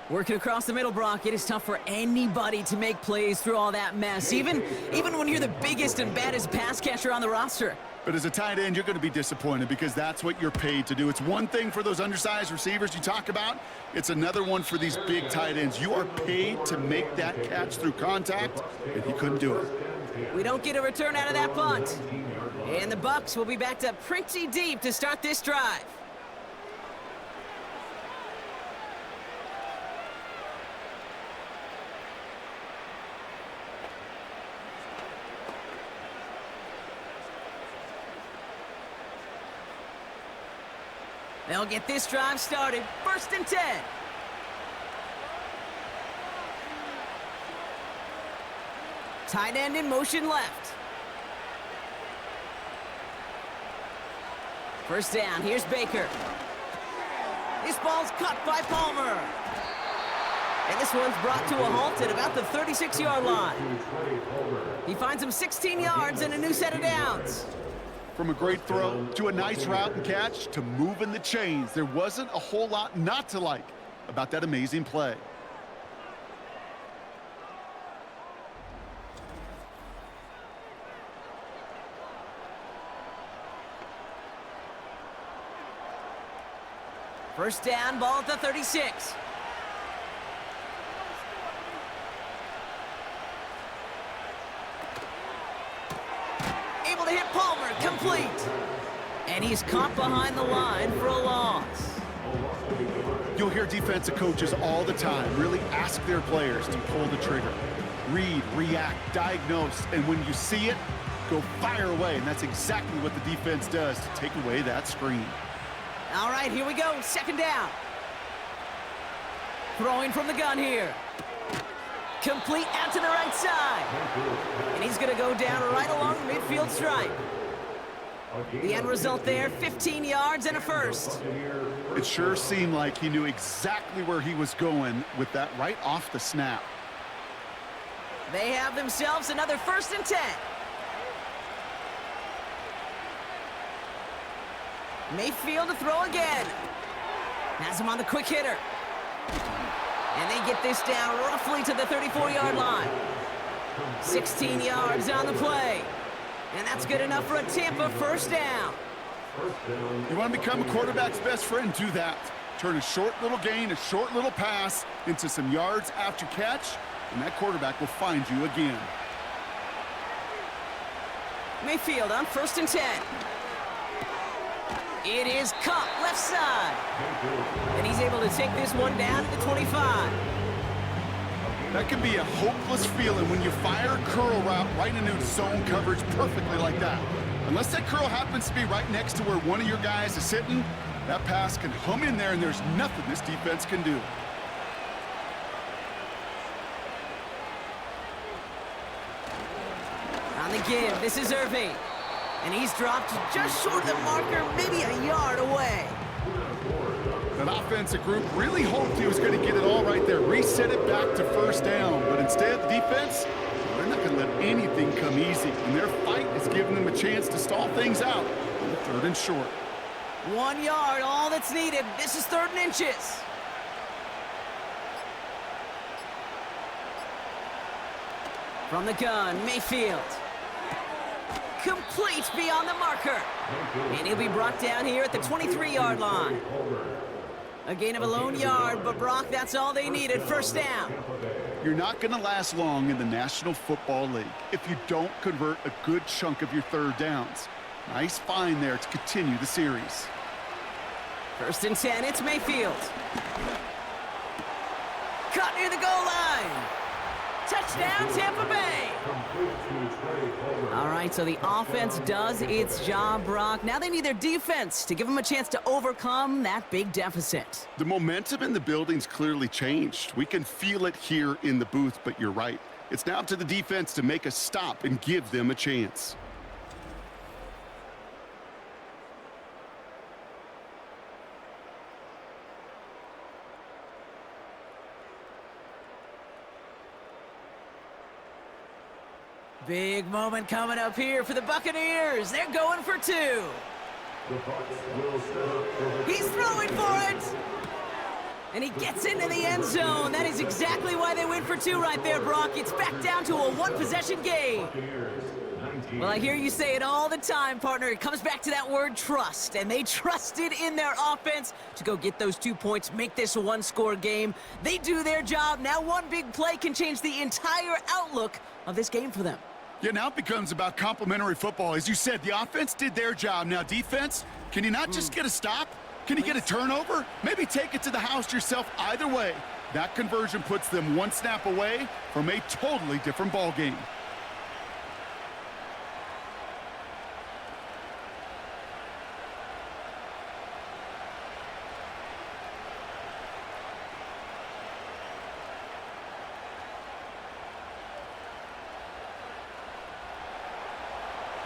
Working across the middle, Brock, it is tough for anybody to make plays through all that mess, even when you're the biggest and baddest pass catcher on the roster. But as a tight end, you're going to be disappointed because that's what you're paid to do. It's one thing for those undersized receivers you talk about. It's another one for these big tight ends. You are paid to make that catch through contact, and he couldn't do it. We don't get a return out of that punt. And the Bucs will be backed up pretty deep to start this drive. They'll get this drive started. First and 10. Tight end in motion left. First down, here's Baker. This ball's cut by Palmer. And this one's brought to a halt at about the 36-yard line. He finds him 16 yards and a new set of downs. From a great throw to a nice route and catch to moving the chains, there wasn't a whole lot not to like about that amazing play. First down, ball at the 36. Able to hit Palmer, complete. And he's caught behind the line for a loss. You'll hear defensive coaches all the time really ask their players to pull the trigger. Read, react, diagnose, and when you see it, go fire away. And that's exactly what the defense does to take away that screen. All right, here we go, second down. Throwing from the gun here. Complete out to the right side. And he's going to go down right along the midfield stripe. The end result there, 15 yards and a first. It sure seemed like he knew exactly where he was going with that right off the snap. They have themselves another first and 10. Mayfield to throw again. Has him on the quick hitter. And they get this down roughly to the 34-yard line. 16 yards on the play. And that's good enough for a Tampa first down. You want to become a quarterback's best friend, do that. Turn a short little gain, a short little pass into some yards after catch, and that quarterback will find you again. Mayfield on first and 10. It is caught left side. And he's able to take this one down to the 25. That can be a hopeless feeling when you fire a curl route right into zone coverage perfectly like that. Unless that curl happens to be right next to where one of your guys is sitting, that pass can hum in there and there's nothing this defense can do. On the give, this is Irving. And he's dropped just short of the marker, maybe a yard away. That offensive group really hoped he was going to get it all right there, reset it back to first down. But instead, the defense, they're not going to let anything come easy. And their fight is giving them a chance to stall things out on the third and short. 1 yard, all that's needed. This is third and inches. From the gun, Mayfield. Complete beyond the marker. And he'll be brought down here at the 23-yard line. A gain of a lone yard, but Brock, that's all they needed. First down. You're not going to last long in the National Football League if you don't convert a good chunk of your third downs. Nice find there to continue the series. First and 10, it's Mayfield. Caught near the goal line. Touchdown, Tampa Bay. All right, so the offense does its job, Brock. Now they need their defense to give them a chance to overcome that big deficit. The momentum in the building's clearly changed. We can feel it here in the booth, but you're right. It's now up to the defense to make a stop and give them a chance. Big moment coming up here for the Buccaneers. They're going for two. He's throwing for it. And he gets into the end zone. That is exactly why they went for two right there, Brock. It's back down to a one-possession game. Well, I hear you say it all the time, partner. It comes back to that word trust. And they trusted in their offense to go get those 2 points, make this a one-score game. They do their job. Now one big play can change the entire outlook of this game for them. Yeah, now it becomes about complementary football. As you said, the offense did their job. Now defense, can you not just get a stop? Can you get a turnover? Maybe take it to the house yourself. Either way, that conversion puts them one snap away from a totally different ball game.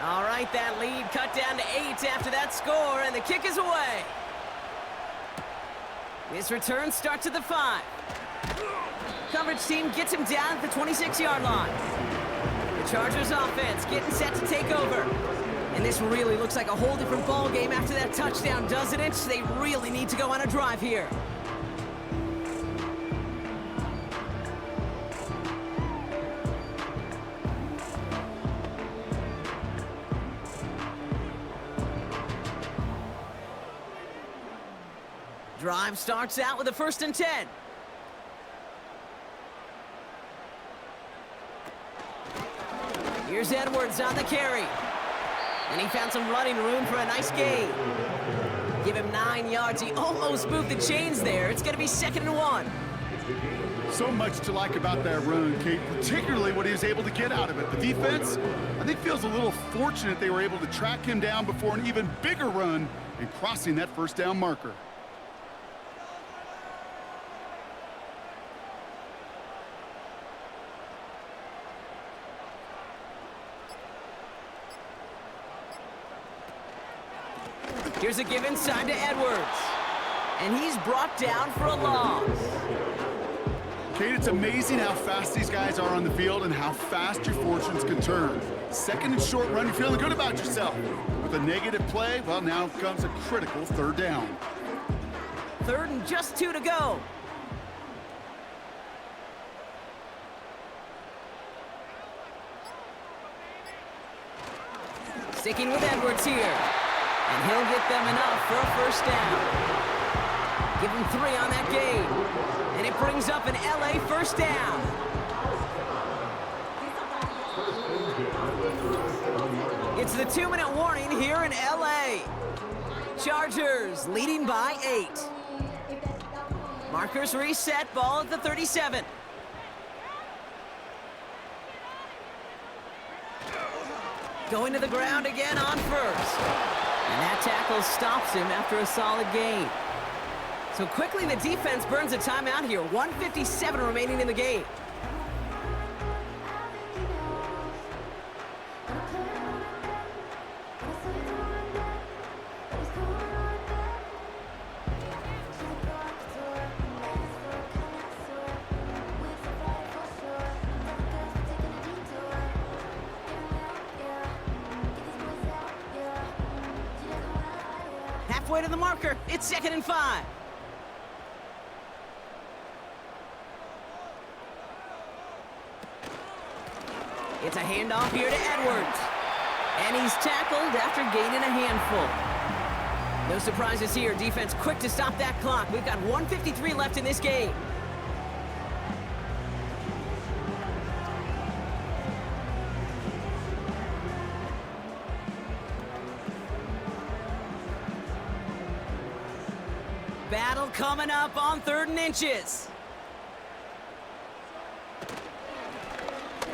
All right, that lead cut down to 8 after that score, and the kick is away. This return starts at the 5. Coverage team gets him down at the 26-yard line. The Chargers offense getting set to take over. And this really looks like a whole different ball game after that touchdown, doesn't it? They really need to go on a drive here. Drive starts out with a 1st and 10. Here's Edwards on the carry. And he found some running room for a nice gain. Give him 9 yards. He almost moved the chains there. It's going to be 2nd and 1. So much to like about that run, Kate, particularly what he was able to get out of it. The defense, I think, feels a little fortunate they were able to track him down before an even bigger run and crossing that first down marker. Here's a give inside to Edwards. And he's brought down for a loss. Kate, it's amazing how fast these guys are on the field and how fast your fortunes can turn. 2nd and short run, you're feeling good about yourself. With a negative play, well, now comes a critical 3rd down. 3rd and just 2 to go. Sticking with Edwards here. And he'll get them enough for a 1st down. Give him 3 on that game. And it brings up an LA 1st down. It's the 2-minute warning here in LA. Chargers leading by 8. Markers reset, ball at the 37. Going to the ground again on 1st. And that tackle stops him after a solid gain. So quickly the defense burns a timeout here. 1:57 remaining in the game. Halfway to the marker. It's 2nd and 5. It's a handoff here to Edwards. And he's tackled after gaining a handful. No surprises here. Defense quick to stop that clock. We've got 1:53 left in this game. Battle coming up on 3rd and inches.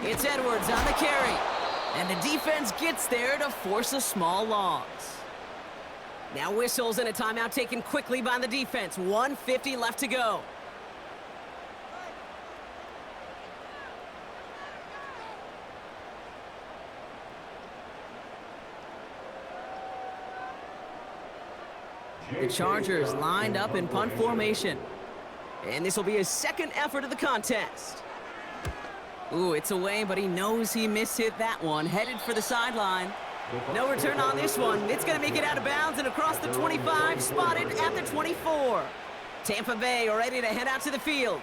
It's Edwards on the carry. And the defense gets there to force a small loss. Now whistles and a timeout taken quickly by the defense. 1:50 left to go. The Chargers lined up in punt formation. And this will be his second effort of the contest. Ooh, it's away, but he knows he mishit that one. Headed for the sideline. No return on this one. It's going to make it out of bounds and across the 25, spotted at the 24. Tampa Bay are ready to head out to the field.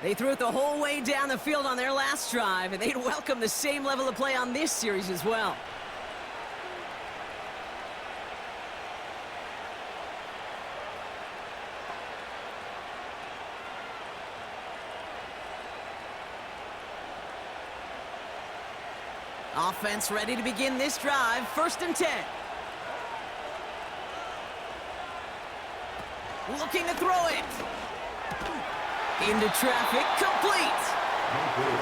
They threw it the whole way down the field on their last drive, and they'd welcome the same level of play on this series as well. Offense ready to begin this drive. 1st and 10. Looking to throw it. Into traffic, complete.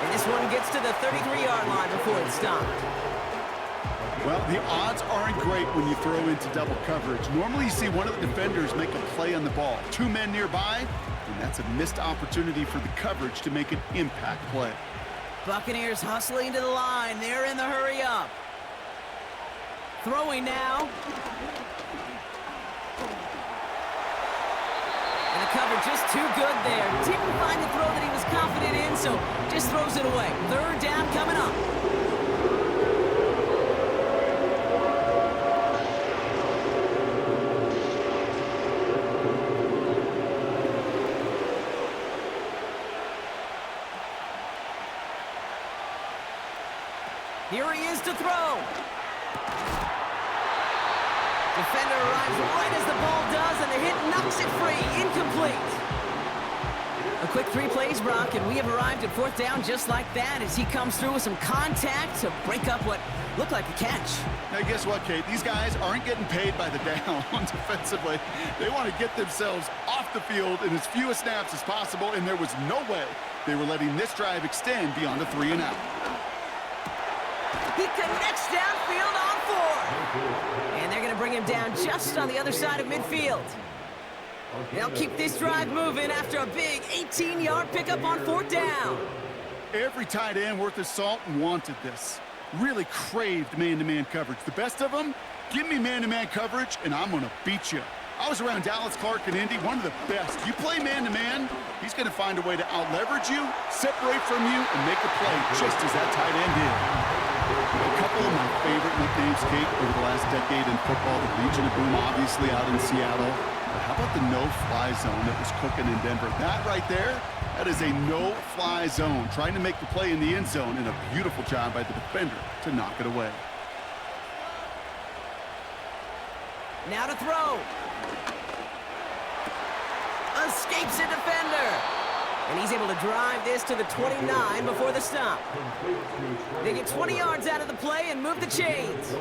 And this one gets to the 33-yard line before it's stopped. Well, the odds aren't great when you throw into double coverage. Normally you see one of the defenders make a play on the ball. 2 men nearby, and that's a missed opportunity for the coverage to make an impact play. Buccaneers hustling to the line. They're in the hurry up. Throwing now. And the cover just too good there. Didn't find the throw that he was confident in, so just throws it away. 3rd down coming up. Here he is to throw. Defender arrives right as the ball does, and the hit knocks it free. Incomplete. A quick 3 plays, Brock, and we have arrived at 4th down just like that as he comes through with some contact to break up what looked like a catch. Now, guess what, Kate? These guys aren't getting paid by the down defensively. They want to get themselves off the field in as few snaps as possible, and there was no way they were letting this drive extend beyond a 3 and out. He connects downfield on 4. And they're going to bring him down just on the other side of midfield. They'll keep this drive moving after a big 18-yard pickup on 4th down. Every tight end worth his salt wanted this. Really craved man-to-man coverage. The best of them, give me man-to-man coverage, and I'm going to beat you. I was around Dallas Clark and Indy, one of the best. You play man-to-man, he's going to find a way to out-leverage you, separate from you, and make a play just as that tight end did. A couple of my favorite nicknames, Kate, over the last decade in football. The Legion of Boom, obviously, out in Seattle. But how about the no-fly zone that was cooking in Denver? That right there, that is a no-fly zone. Trying to make the play in the end zone, and a beautiful job by the defender to knock it away. Now to throw. Escapes a defender. And he's able to drive this to the 29 before the stop. They get 20 yards out of the play and move the chains.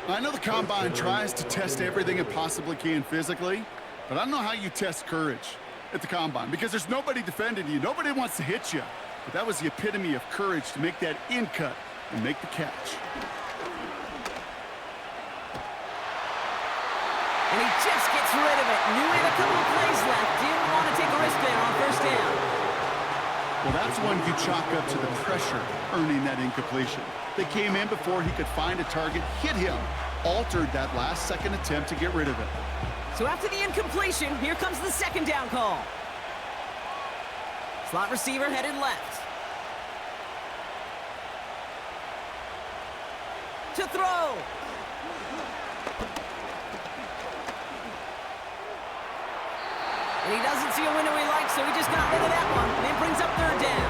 I know the Combine tries to test everything it possibly can physically, but I don't know how you test courage at the Combine because there's nobody defending you. Nobody wants to hit you. But that was the epitome of courage to make that in cut and make the catch. And he just gets rid of it. Knew he had a couple of plays left. Didn't want to take a risk there on 1st down. Well, that's one you chalk up to the pressure earning that incompletion. They came in before he could find a target, hit him, altered that last-second attempt to get rid of it. So after the incompletion, here comes the 2nd down call. Slot receiver headed left. To throw. And he doesn't see a window he likes, so he just got rid of that one. And brings up 3rd down.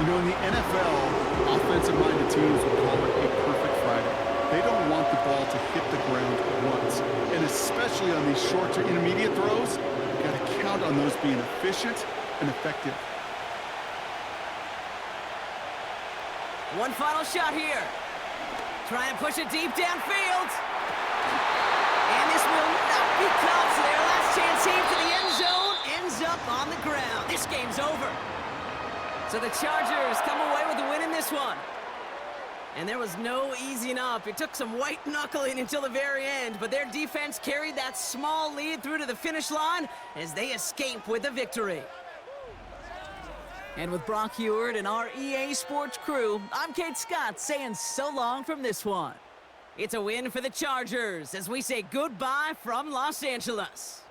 You know, in the NFL, offensive-minded teams will call it a perfect Friday. They don't want the ball to hit the ground once. And especially on these short to intermediate throws, you got to count on those being efficient and effective. One final shot here. Try and push it deep downfield. And this will not be caught. So their last chance aim to the end zone ends up on the ground. This game's over. So the Chargers come away with the win in this one. And there was no easing up. It took some white knuckling until the very end, but their defense carried that small lead through to the finish line as they escape with a victory. And with Brock Heward and our EA Sports crew, I'm Kate Scott saying so long from this one. It's a win for the Chargers as we say goodbye from Los Angeles.